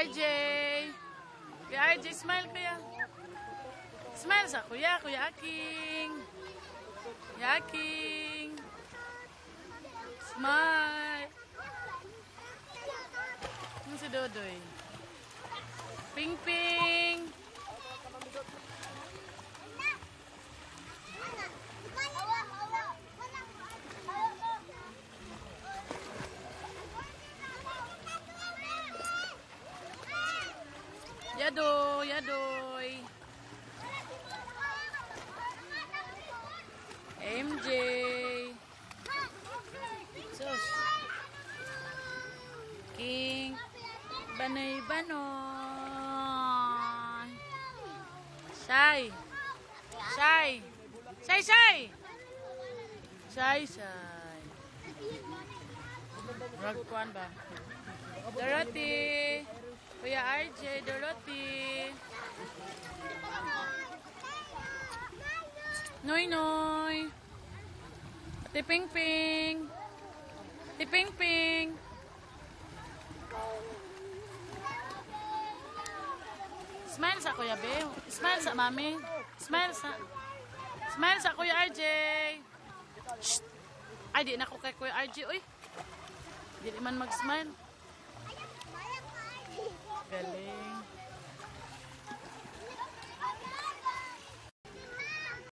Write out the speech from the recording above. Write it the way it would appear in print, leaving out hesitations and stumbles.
RJ. Kuya RJ, smile kuya. Smile sa kuya, Kuya Aking. Kuya Aking. Smile. Ano si Dodoy? Ping Ping. Yadoy, Yadoy. MJ. Sus. King. Banoy Banoy. Shy. Shy. Shy, Shy. Shy, Shy. Ragkuan ba? Dorothy. Kuya RJ, Dorothy. Noy Noy. Ate Ping Ping. Ate Ping Ping. Smile sa Kuya Be. Smile sa Mami. Smile sa Kuya RJ. Shh. Ay, di na ko kay Kuya RJ. Uy. Di man mag-smile. Galing.